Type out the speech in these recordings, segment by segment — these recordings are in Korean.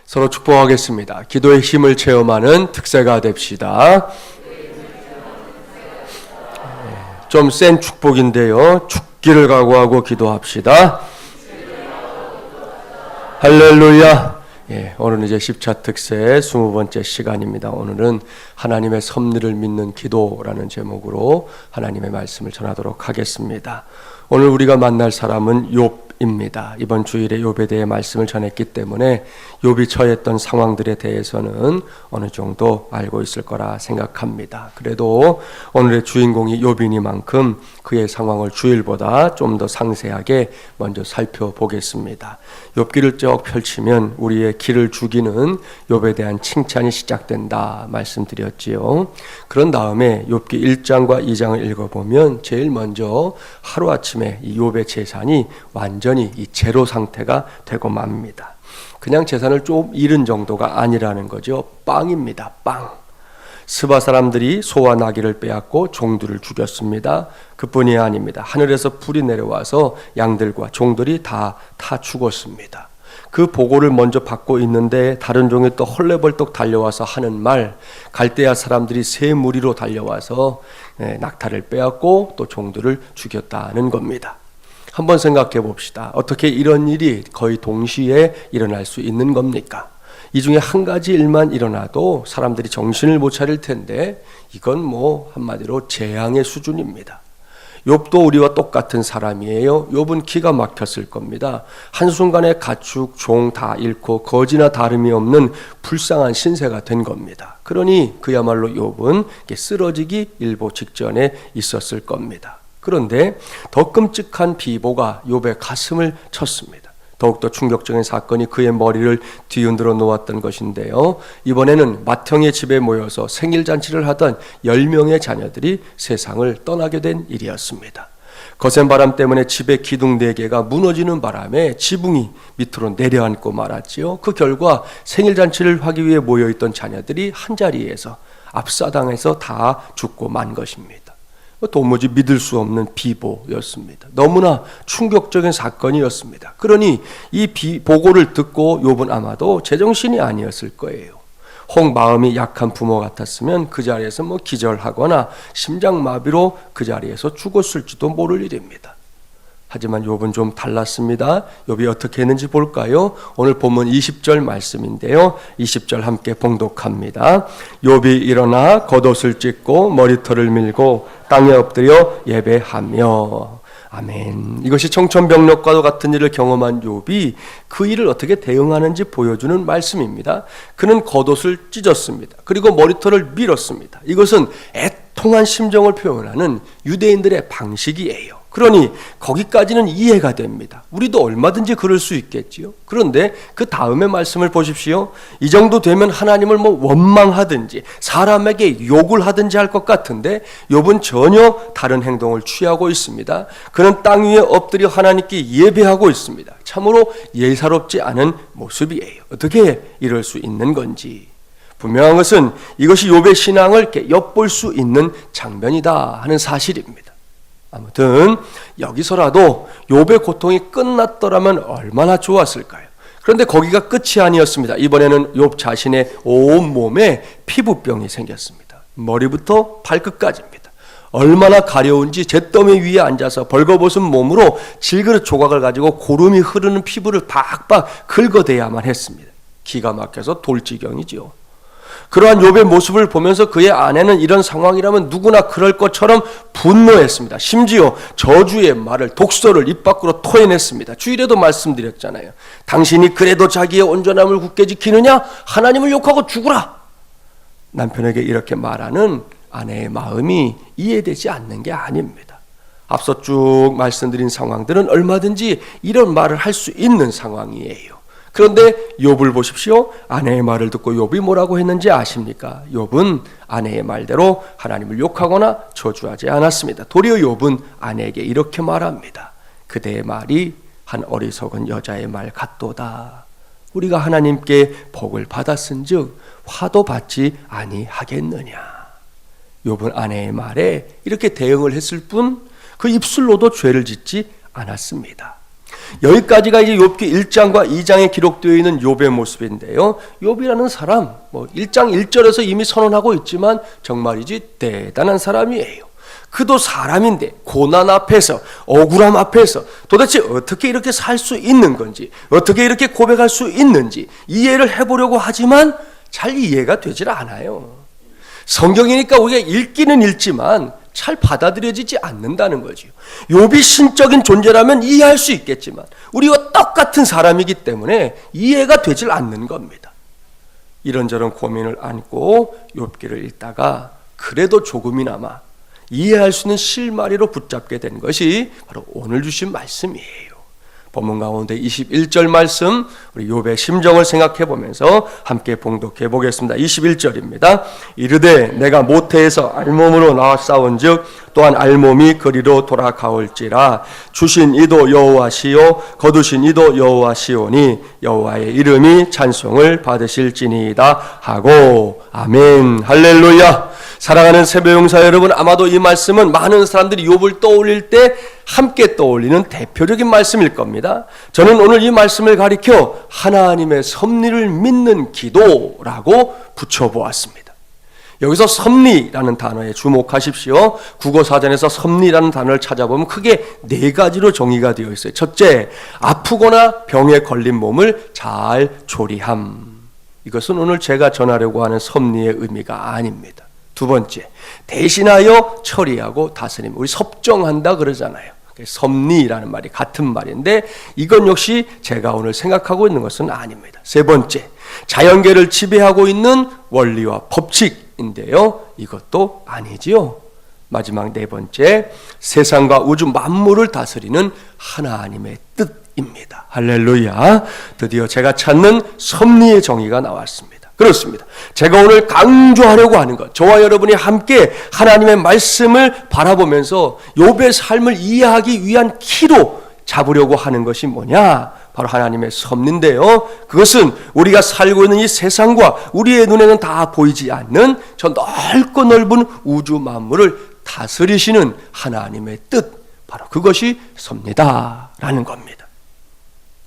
서로 축복하겠습니다. 기도의 힘을 체험하는 특세가 됩시다. 좀 센 축복인데요. 죽기를 각오하고 기도합시다. 할렐루야. 오늘은 이제 10차 특세 20번째 시간입니다. 오늘은 하나님의 섭리를 믿는 기도라는 제목으로 하나님의 말씀을 전하도록 하겠습니다. 오늘 우리가 만날 사람은 욥입니다. 이번 주일에 욥에 대해 말씀을 전했기 때문에 욥이 처했던 상황들에 대해서는 어느 정도 알고 있을 거라 생각합니다. 그래도 오늘의 주인공이 욥이니만큼 그의 상황을 주일보다 좀 더 상세하게 먼저 살펴보겠습니다. 욥기를 쭉 펼치면 우리의 길을 죽이는 욥에 대한 칭찬이 시작된다 말씀드렸지요. 그런 다음에 욥기 1장과 2장을 읽어보면 제일 먼저 하루아침에 이 욥의 재산이 완전히 이 제로 상태가 되고 맙니다. 그냥 재산을 좀 잃은 정도가 아니라는 거죠. 빵입니다. 빵. 스바 사람들이 소와 나귀를 빼앗고 종들을 죽였습니다. 그뿐이 아닙니다. 하늘에서 불이 내려와서 양들과 종들이 다 죽었습니다. 그 보고를 먼저 받고 있는데 다른 종이 또 헐레벌떡 달려와서 하는 말, 갈대아 사람들이 새 무리로 달려와서 낙타를 빼앗고 또 종들을 죽였다는 겁니다. 한번 생각해 봅시다. 어떻게 이런 일이 거의 동시에 일어날 수 있는 겁니까? 이 중에 한 가지 일만 일어나도 사람들이 정신을 못 차릴 텐데 이건 한마디로 재앙의 수준입니다. 욥도 우리와 똑같은 사람이에요. 욥은 기가 막혔을 겁니다. 한순간에 가축, 종 다 잃고 거지나 다름이 없는 불쌍한 신세가 된 겁니다. 그러니 그야말로 욥은 쓰러지기 일보 직전에 있었을 겁니다. 그런데 더 끔찍한 비보가 욥의 가슴을 쳤습니다. 더욱더 충격적인 사건이 그의 머리를 뒤흔들어 놓았던 것인데요. 이번에는 맏형의 집에 모여서 생일잔치를 하던 10명의 자녀들이 세상을 떠나게 된 일이었습니다. 거센 바람 때문에 집의 기둥 4개가 무너지는 바람에 지붕이 밑으로 내려앉고 말았지요. 그 결과 생일잔치를 하기 위해 모여있던 자녀들이 한자리에서 압사당해서 다 죽고 만 것입니다. 도무지 믿을 수 없는 비보였습니다. 너무나 충격적인 사건이었습니다. 그러니 이 보고를 듣고 욥은 아마도 제정신이 아니었을 거예요. 혹 마음이 약한 부모 같았으면 그 자리에서 기절하거나 심장마비로 그 자리에서 죽었을지도 모를 일입니다. 하지만 욥은 좀 달랐습니다. 욥이 어떻게 했는지 볼까요? 오늘 본문 20절 말씀인데요. 20절 함께 봉독합니다. 욥이 일어나 겉옷을 찢고 머리털을 밀고 땅에 엎드려 예배하며. 아멘. 이것이 청천벽력과도 같은 일을 경험한 욥이 그 일을 어떻게 대응하는지 보여주는 말씀입니다. 그는 겉옷을 찢었습니다. 그리고 머리털을 밀었습니다. 이것은 애통한 심정을 표현하는 유대인들의 방식이에요. 그러니 거기까지는 이해가 됩니다. 우리도 얼마든지 그럴 수 있겠지요. 그런데 그 다음의 말씀을 보십시오. 이 정도 되면 하나님을 원망하든지 사람에게 욕을 하든지 할 것 같은데 욥은 전혀 다른 행동을 취하고 있습니다. 그는 땅 위에 엎드려 하나님께 예배하고 있습니다. 참으로 예사롭지 않은 모습이에요. 어떻게 이럴 수 있는 건지. 분명한 것은 이것이 욥의 신앙을 이렇게 엿볼 수 있는 장면이다 하는 사실입니다. 아무튼 여기서라도 욥의 고통이 끝났더라면 얼마나 좋았을까요? 그런데 거기가 끝이 아니었습니다. 이번에는 욥 자신의 온몸에 피부병이 생겼습니다. 머리부터 발끝까지입니다. 얼마나 가려운지 잿더미 위에 앉아서 벌거벗은 몸으로 질그릇 조각을 가지고 고름이 흐르는 피부를 박박 긁어대야만 했습니다. 기가 막혀서 돌지경이지요. 그러한 욥의 모습을 보면서 그의 아내는 이런 상황이라면 누구나 그럴 것처럼 분노했습니다. 심지어 저주의 말을, 독설을 입 밖으로 토해냈습니다. 주일에도 말씀드렸잖아요. 당신이 그래도 자기의 온전함을 굳게 지키느냐? 하나님을 욕하고 죽으라. 남편에게 이렇게 말하는 아내의 마음이 이해되지 않는 게 아닙니다. 앞서 쭉 말씀드린 상황들은 얼마든지 이런 말을 할 수 있는 상황이에요. 그런데 욥을 보십시오. 아내의 말을 듣고 욥이 뭐라고 했는지 아십니까? 욥은 아내의 말대로 하나님을 욕하거나 저주하지 않았습니다. 도리어 욥은 아내에게 이렇게 말합니다. 그대의 말이 한 어리석은 여자의 말 같도다. 우리가 하나님께 복을 받았은즉 화도 받지 아니하겠느냐. 욥은 아내의 말에 이렇게 대응을 했을 뿐 그 입술로도 죄를 짓지 않았습니다. 여기까지가 이제 욥기 1장과 2장에 기록되어 있는 욥의 모습인데요. 욥이라는 사람, 1장 1절에서 이미 선언하고 있지만 정말이지 대단한 사람이에요. 그도 사람인데 고난 앞에서, 억울함 앞에서 도대체 어떻게 이렇게 살 수 있는 건지, 어떻게 이렇게 고백할 수 있는지 이해를 해보려고 하지만 잘 이해가 되질 않아요. 성경이니까 우리가 읽기는 읽지만 잘 받아들여지지 않는다는 거죠. 욥이 신적인 존재라면 이해할 수 있겠지만 우리와 똑같은 사람이기 때문에 이해가 되질 않는 겁니다. 이런저런 고민을 안고 욥기를 읽다가 그래도 조금이나마 이해할 수 있는 실마리로 붙잡게 된 것이 바로 오늘 주신 말씀이에요. 본문 가운데 21절 말씀, 우리 욥의 심정을 생각해 보면서 함께 봉독해 보겠습니다. 21절입니다. 이르되 내가 모태에서 알몸으로 나와 싸운즉 또한 알몸이 그리로 돌아가올지라. 주신 이도 여호와시요 거두신 이도 여호와시오니 여호와의 이름이 찬송을 받으실지니이다 하고. 아멘. 할렐루야. 사랑하는 새벽용사 여러분, 아마도 이 말씀은 많은 사람들이 욥을 떠올릴 때 함께 떠올리는 대표적인 말씀일 겁니다. 저는 오늘 이 말씀을 가리켜 하나님의 섭리를 믿는 기도라고 붙여보았습니다. 여기서 섭리라는 단어에 주목하십시오. 국어사전에서 섭리라는 단어를 찾아보면 크게 4가지로 정의가 되어 있어요. 첫째, 아프거나 병에 걸린 몸을 잘 조리함. 이것은 오늘 제가 전하려고 하는 섭리의 의미가 아닙니다. 두 번째, 대신하여 처리하고 다스림. 우리 섭정한다 그러잖아요. 섭리라는 말이 같은 말인데 이건 역시 제가 오늘 생각하고 있는 것은 아닙니다. 세 번째, 자연계를 지배하고 있는 원리와 법칙인데요. 이것도 아니지요. 마지막 네 번째, 세상과 우주 만물을 다스리는 하나님의 뜻입니다. 할렐루야. 드디어 제가 찾는 섭리의 정의가 나왔습니다. 그렇습니다. 제가 오늘 강조하려고 하는 것, 저와 여러분이 함께 하나님의 말씀을 바라보면서 욥의 삶을 이해하기 위한 키로 잡으려고 하는 것이 뭐냐? 바로 하나님의 섭리인데요. 그것은 우리가 살고 있는 이 세상과 우리의 눈에는 다 보이지 않는 저 넓고 넓은 우주 만물을 다스리시는 하나님의 뜻, 바로 그것이 섭리다라는 겁니다.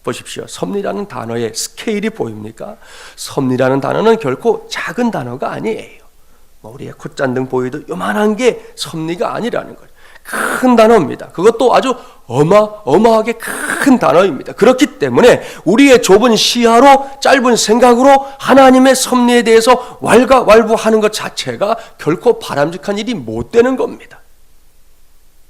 보십시오. 섭리라는 단어의 스케일이 보입니까? 섭리라는 단어는 결코 작은 단어가 아니에요. 우리의 콧잔등 보이도 요만한 게 섭리가 아니라는 거예요. 큰 단어입니다. 그것도 아주 어마어마하게 큰 단어입니다. 그렇기 때문에 우리의 좁은 시야로, 짧은 생각으로 하나님의 섭리에 대해서 왈가왈부하는 것 자체가 결코 바람직한 일이 못 되는 겁니다.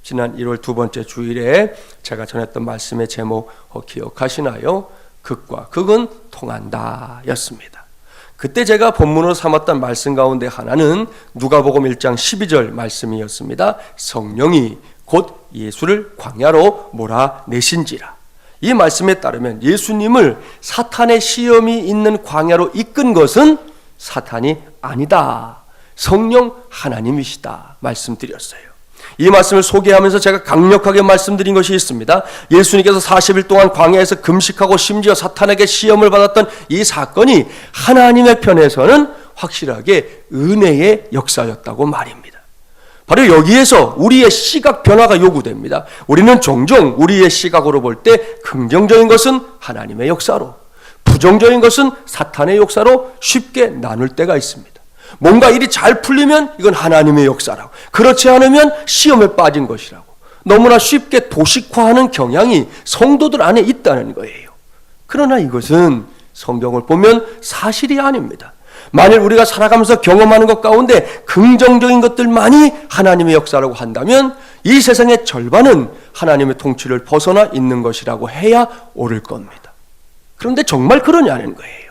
지난 1월 두 번째 주일에 제가 전했던 말씀의 제목 기억하시나요? 극과 극은 통한다 였습니다. 그때 제가 본문으로 삼았던 말씀 가운데 하나는 누가복음 1장 12절 말씀이었습니다. 성령이 곧 예수를 광야로 몰아내신지라. 이 말씀에 따르면 예수님을 사탄의 시험이 있는 광야로 이끈 것은 사탄이 아니다. 성령 하나님이시다 말씀드렸어요. 이 말씀을 소개하면서 제가 강력하게 말씀드린 것이 있습니다. 예수님께서 40일 동안 광야에서 금식하고 심지어 사탄에게 시험을 받았던 이 사건이 하나님의 편에서는 확실하게 은혜의 역사였다고 말입니다. 바로 여기에서 우리의 시각 변화가 요구됩니다. 우리는 종종 우리의 시각으로 볼 때 긍정적인 것은 하나님의 역사로, 부정적인 것은 사탄의 역사로 쉽게 나눌 때가 있습니다. 뭔가 일이 잘 풀리면 이건 하나님의 역사라고, 그렇지 않으면 시험에 빠진 것이라고 너무나 쉽게 도식화하는 경향이 성도들 안에 있다는 거예요. 그러나 이것은 성경을 보면 사실이 아닙니다. 만일 우리가 살아가면서 경험하는 것 가운데 긍정적인 것들만이 하나님의 역사라고 한다면 이 세상의 절반은 하나님의 통치를 벗어나 있는 것이라고 해야 옳을 겁니다. 그런데 정말 그러냐는 거예요.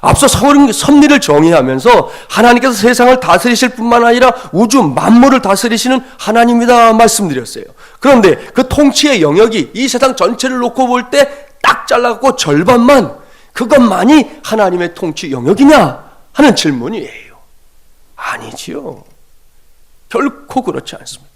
앞서 섭리를 정의하면서 하나님께서 세상을 다스리실 뿐만 아니라 우주 만물을 다스리시는 하나님이다 말씀드렸어요. 그런데 그 통치의 영역이 이 세상 전체를 놓고 볼 때 딱 잘라갖고 절반만, 그것만이 하나님의 통치 영역이냐 하는 질문이에요. 아니지요. 결코 그렇지 않습니다.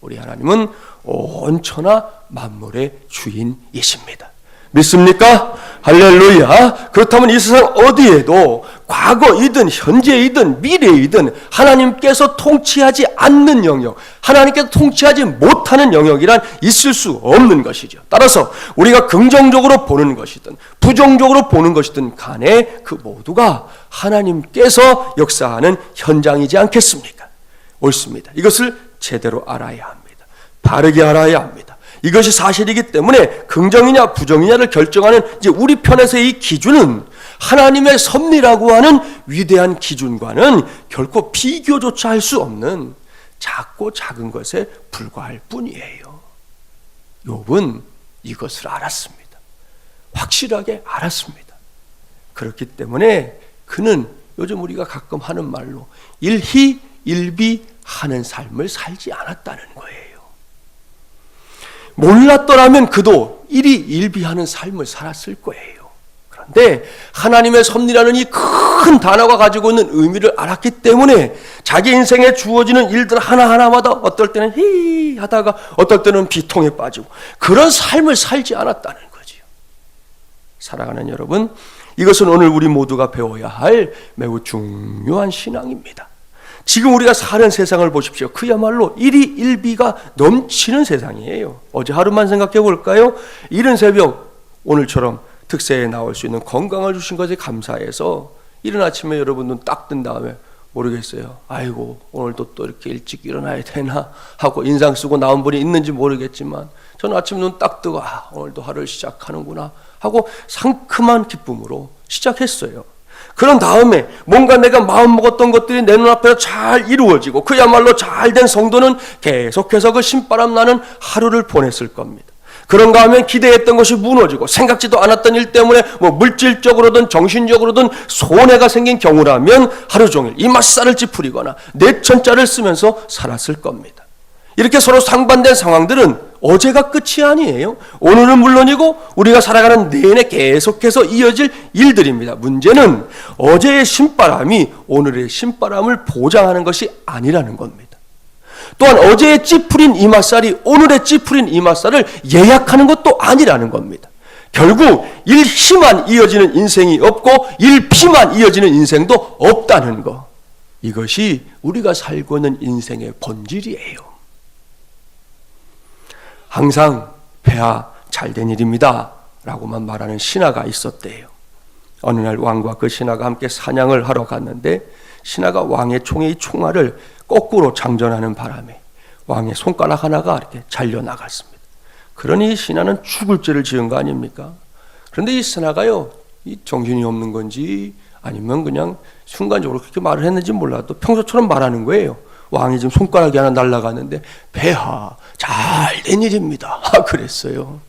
우리 하나님은 온 천하 만물의 주인이십니다. 믿습니까? 할렐루야. 그렇다면 이 세상 어디에도 과거이든 현재이든 미래이든 하나님께서 통치하지 않는 영역, 하나님께서 통치하지 못하는 영역이란 있을 수 없는 것이죠. 따라서 우리가 긍정적으로 보는 것이든 부정적으로 보는 것이든 간에 그 모두가 하나님께서 역사하는 현장이지 않겠습니까? 옳습니다. 이것을 제대로 알아야 합니다. 바르게 알아야 합니다. 이것이 사실이기 때문에 긍정이냐 부정이냐를 결정하는 이제 우리 편에서의 이 기준은 하나님의 섭리라고 하는 위대한 기준과는 결코 비교조차 할 수 없는 작고 작은 것에 불과할 뿐이에요. 욥은 이것을 알았습니다. 확실하게 알았습니다. 그렇기 때문에 그는 요즘 우리가 가끔 하는 말로 일희일비하는 삶을 살지 않았다는 거예요. 몰랐더라면 그도 일희일비하는 삶을 살았을 거예요. 그런데 하나님의 섭리라는 이 큰 단어가 가지고 있는 의미를 알았기 때문에 자기 인생에 주어지는 일들 하나하나마다 어떨 때는 히 하다가 어떨 때는 비통에 빠지고 그런 삶을 살지 않았다는 거지요. 사랑하는 여러분, 이것은 오늘 우리 모두가 배워야 할 매우 중요한 신앙입니다. 지금 우리가 사는 세상을 보십시오. 그야말로 일희일비가 넘치는 세상이에요. 어제 하루만 생각해 볼까요? 이른 새벽 오늘처럼 특세에 나올 수 있는 건강을 주신 것에 감사해서 이른 아침에 여러분 눈 딱 뜬 다음에 모르겠어요. 아이고 오늘도 또 이렇게 일찍 일어나야 되나 하고 인상 쓰고 나온 분이 있는지 모르겠지만 저는 아침 눈 딱 뜨고 오늘도 하루를 시작하는구나 하고 상큼한 기쁨으로 시작했어요. 그런 다음에 뭔가 내가 마음 먹었던 것들이 내 눈앞에서 잘 이루어지고 그야말로 잘된 성도는 계속해서 그 신바람 나는 하루를 보냈을 겁니다. 그런가 하면 기대했던 것이 무너지고 생각지도 않았던 일 때문에 물질적으로든 정신적으로든 손해가 생긴 경우라면 하루 종일 이맛살을 찌푸리거나 내천자를 쓰면서 살았을 겁니다. 이렇게 서로 상반된 상황들은 어제가 끝이 아니에요. 오늘은 물론이고 우리가 살아가는 내내 계속해서 이어질 일들입니다. 문제는 어제의 신바람이 오늘의 신바람을 보장하는 것이 아니라는 겁니다. 또한 어제의 찌푸린 이맛살이 오늘의 찌푸린 이맛살을 예약하는 것도 아니라는 겁니다. 결국 일희만 이어지는 인생이 없고 일피만 이어지는 인생도 없다는 것. 이것이 우리가 살고 있는 인생의 본질이에요. 항상 폐하 잘된 일입니다 라고만 말하는 신하가 있었대요. 어느 날 왕과 그 신하가 함께 사냥을 하러 갔는데 신하가 왕의 총의 총알을 거꾸로 장전하는 바람에 왕의 손가락 하나가 이렇게 잘려나갔습니다. 그러니 신하는 죽을 죄를 지은 거 아닙니까? 그런데 이 신하가요, 이 정신이 없는 건지 아니면 그냥 순간적으로 그렇게 말을 했는지 몰라도 평소처럼 말하는 거예요. 왕이 지금 손가락이 하나 날아가는데 폐하 잘된 일입니다 그랬어요.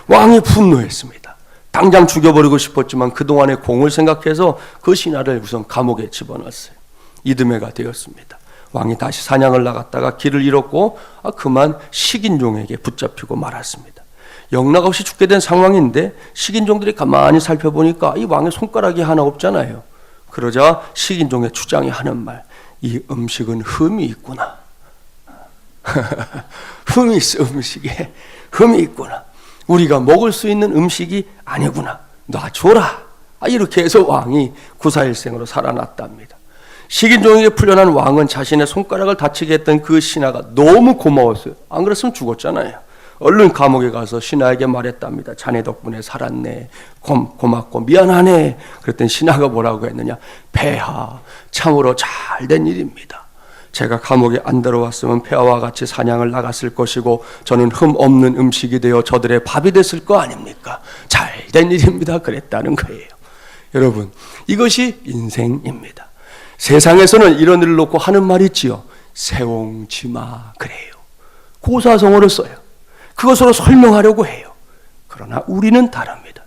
왕이 분노했습니다. 당장 죽여버리고 싶었지만 그동안의 공을 생각해서 그 신하를 우선 감옥에 집어넣었어요. 이듬해가 되었습니다. 왕이 다시 사냥을 나갔다가 길을 잃었고 그만 식인종에게 붙잡히고 말았습니다. 영락없이 죽게 된 상황인데 식인종들이 가만히 살펴보니까 이 왕의 손가락이 하나 없잖아요. 그러자 식인종의 추장이 하는 말, 이 음식은 흠이 있구나. 흠이 있어. 음식에 흠이 있구나. 우리가 먹을 수 있는 음식이 아니구나. 놔줘라. 이렇게 해서 왕이 구사일생으로 살아났답니다. 식인종에게 풀려난 왕은 자신의 손가락을 다치게 했던 그 신하가 너무 고마웠어요. 안 그랬으면 죽었잖아요. 얼른 감옥에 가서 신하에게 말했답니다. 자네 덕분에 살았네. 고맙고 미안하네. 그랬더니 신하가 뭐라고 했느냐. 폐하 참으로 잘된 일입니다. 제가 감옥에 안 들어왔으면 폐하와 같이 사냥을 나갔을 것이고 저는 흠 없는 음식이 되어 저들의 밥이 됐을 거 아닙니까? 잘된 일입니다. 그랬다는 거예요. 여러분, 이것이 인생입니다. 세상에서는 이런 일을 놓고 하는 말이 있지요. 세옹지마 그래요. 고사성어를 써요. 그것으로 설명하려고 해요. 그러나 우리는 다릅니다.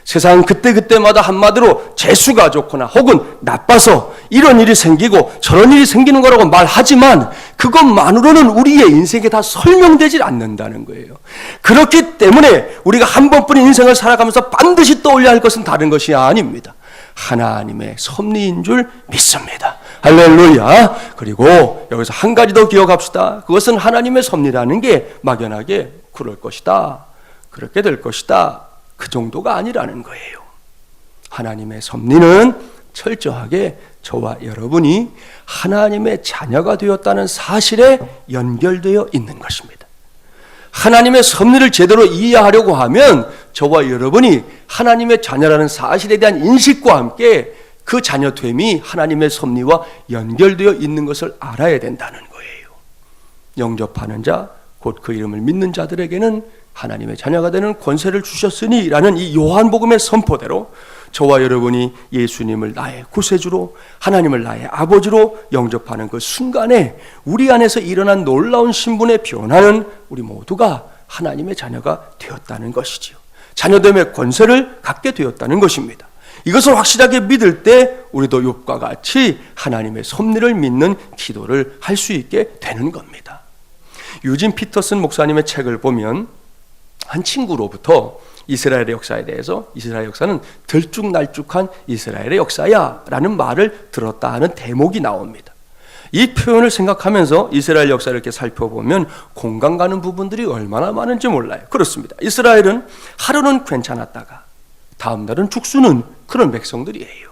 세상은 그때그때마다 한마디로 재수가 좋거나 혹은 나빠서 이런 일이 생기고 저런 일이 생기는 거라고 말하지만 그것만으로는 우리의 인생에 다 설명되질 않는다는 거예요. 그렇기 때문에 우리가 한 번뿐인 인생을 살아가면서 반드시 떠올려야 할 것은 다른 것이 아닙니다. 하나님의 섭리인 줄 믿습니다. 할렐루야. 그리고 여기서 한 가지 더 기억합시다. 그것은 하나님의 섭리라는 게 막연하게 그럴 것이다, 그렇게 될 것이다, 그 정도가 아니라는 거예요. 하나님의 섭리는 철저하게 저와 여러분이 하나님의 자녀가 되었다는 사실에 연결되어 있는 것입니다. 하나님의 섭리를 제대로 이해하려고 하면 저와 여러분이 하나님의 자녀라는 사실에 대한 인식과 함께 그 자녀됨이 하나님의 섭리와 연결되어 있는 것을 알아야 된다는 거예요. 영접하는 자, 곧 그 이름을 믿는 자들에게는 하나님의 자녀가 되는 권세를 주셨으니 라는 이 요한복음의 선포대로 저와 여러분이 예수님을 나의 구세주로, 하나님을 나의 아버지로 영접하는 그 순간에 우리 안에서 일어난 놀라운 신분의 변화는 우리 모두가 하나님의 자녀가 되었다는 것이지요. 자녀됨의 권세를 갖게 되었다는 것입니다. 이것을 확실하게 믿을 때 우리도 욥과 같이 하나님의 섭리를 믿는 기도를 할 수 있게 되는 겁니다. 유진 피터슨 목사님의 책을 보면 한 친구로부터 이스라엘의 역사에 대해서, 이스라엘 역사는 들쭉날쭉한 이스라엘의 역사야 라는 말을 들었다 하는 대목이 나옵니다. 이 표현을 생각하면서 이스라엘 역사를 이렇게 살펴보면 공감 가는 부분들이 얼마나 많은지 몰라요. 그렇습니다. 이스라엘은 하루는 괜찮았다가 다음 날은 죽수는 그런 백성들이에요.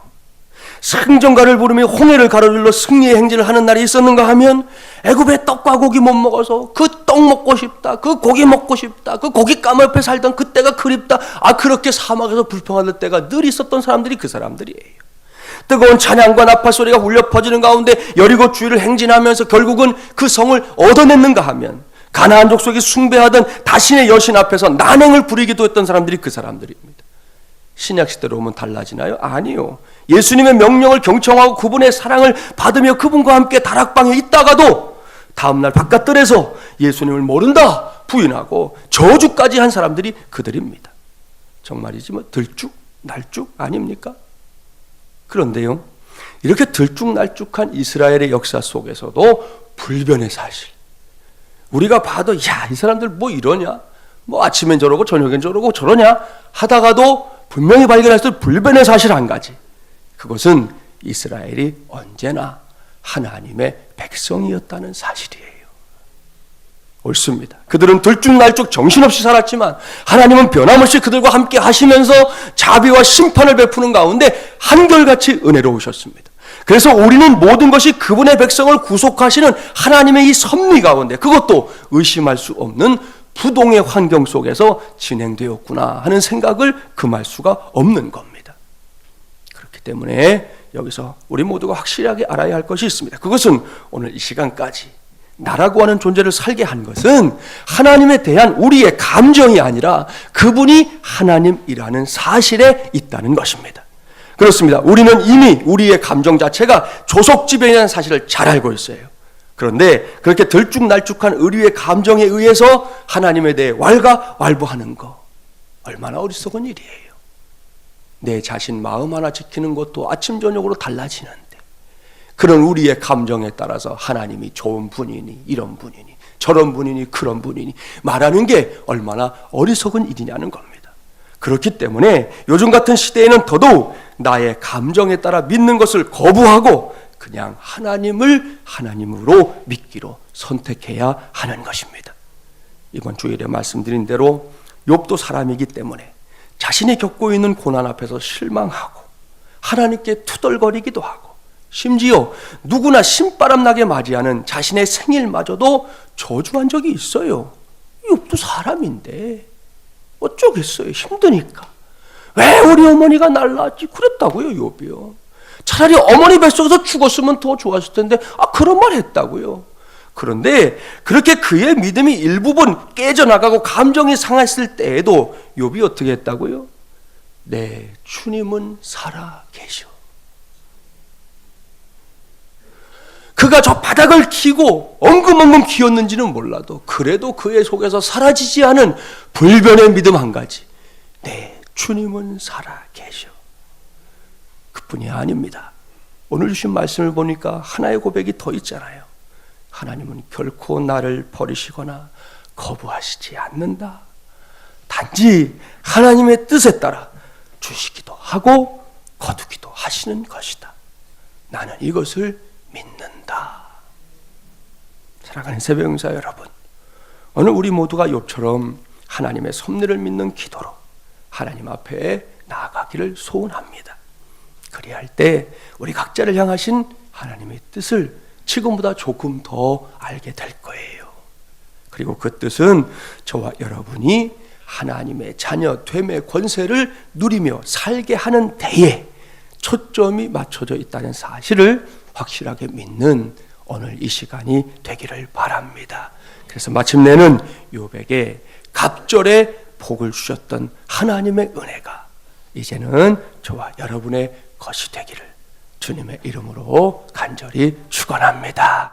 승전가를 부르며 홍해를 가로질러 승리의 행진을 하는 날이 있었는가 하면 애굽의 떡과 고기 못 먹어서 그 떡 먹고 싶다, 그 고기 먹고 싶다, 그 고깃감 옆에 살던 그때가 그립다, 그렇게 사막에서 불평하던 때가 늘 있었던 사람들이 그 사람들이에요. 뜨거운 찬양과 나팔 소리가 울려 퍼지는 가운데 여리고 주위를 행진하면서 결국은 그 성을 얻어냈는가 하면 가나안 족속이 숭배하던 다신의 여신 앞에서 난행을 부리기도 했던 사람들이 그 사람들입니다. 신약시대로 오면 달라지나요? 아니요. 예수님의 명령을 경청하고 그분의 사랑을 받으며 그분과 함께 다락방에 있다가도 다음날 바깥들에서 예수님을 모른다 부인하고 저주까지 한 사람들이 그들입니다. 정말이지 뭐 들쭉날쭉 아닙니까? 그런데요, 이렇게 들쭉날쭉한 이스라엘의 역사 속에서도 불변의 사실, 우리가 봐도 야, 이 사람들 뭐 이러냐, 뭐 아침엔 저러고 저녁엔 저러고 저러냐 하다가도 분명히 발견했을 불변의 사실 한 가지, 그것은 이스라엘이 언제나 하나님의 백성이었다는 사실이에요. 옳습니다. 그들은 들쭉날쭉 정신없이 살았지만 하나님은 변함없이 그들과 함께 하시면서 자비와 심판을 베푸는 가운데 한결같이 은혜로우셨습니다. 그래서 우리는 모든 것이 그분의 백성을 구속하시는 하나님의 이 섭리 가운데, 그것도 의심할 수 없는 부동의 환경 속에서 진행되었구나 하는 생각을 금할 수가 없는 겁니다. 그렇기 때문에 여기서 우리 모두가 확실하게 알아야 할 것이 있습니다. 그것은 오늘 이 시간까지 나라고 하는 존재를 살게 한 것은 하나님에 대한 우리의 감정이 아니라 그분이 하나님이라는 사실에 있다는 것입니다. 그렇습니다. 우리는 이미 우리의 감정 자체가 조속지배라는 사실을 잘 알고 있어요. 그런데 그렇게 들쭉날쭉한 의리의 감정에 의해서 하나님에 대해 왈가왈부하는 거, 얼마나 어리석은 일이에요. 내 자신 마음 하나 지키는 것도 아침 저녁으로 달라지는데, 그런 우리의 감정에 따라서 하나님이 좋은 분이니 이런 분이니 저런 분이니 그런 분이니 말하는 게 얼마나 어리석은 일이냐는 겁니다. 그렇기 때문에 요즘 같은 시대에는 더더욱 나의 감정에 따라 믿는 것을 거부하고 그냥 하나님을 하나님으로 믿기로 선택해야 하는 것입니다. 이번 주일에 말씀드린 대로 욥도 사람이기 때문에 자신이 겪고 있는 고난 앞에서 실망하고 하나님께 투덜거리기도 하고, 심지어 누구나 신바람 나게 맞이하는 자신의 생일마저도 저주한 적이 있어요. 욥도 사람인데 어쩌겠어요. 힘드니까. 왜 우리 어머니가 날 낳았지 그랬다고요. 욥이요. 차라리 어머니 뱃속에서 죽었으면 더 좋았을 텐데 그런 말 했다고요. 그런데 그렇게 그의 믿음이 일부분 깨져나가고 감정이 상했을 때에도 욥이 어떻게 했다고요? 네, 주님은 살아 계셔. 그가 저 바닥을 키고 엉금엉금 기었는지는 몰라도 그래도 그의 속에서 사라지지 않은 불변의 믿음 한 가지, 네, 주님은 살아 계셔. 그뿐이 아닙니다. 오늘 주신 말씀을 보니까 하나의 고백이 더 있잖아요. 하나님은 결코 나를 버리시거나 거부하시지 않는다. 단지 하나님의 뜻에 따라 주시기도 하고 거두기도 하시는 것이다. 나는 이것을 믿는다. 사랑하는 새벽영사 여러분, 오늘 우리 모두가 욥처럼 하나님의 섭리를 믿는 기도로 하나님 앞에 나아가기를 소원합니다. 그리할 때 우리 각자를 향하신 하나님의 뜻을 지금보다 조금 더 알게 될 거예요. 그리고 그 뜻은 저와 여러분이 하나님의 자녀 됨의 권세를 누리며 살게 하는 데에 초점이 맞춰져 있다는 사실을 확실하게 믿는 오늘 이 시간이 되기를 바랍니다. 그래서 마침내는 욥에게 갑절의 복을 주셨던 하나님의 은혜가 이제는 저와 여러분의 것이 되기를 주님의 이름으로 간절히 축원합니다.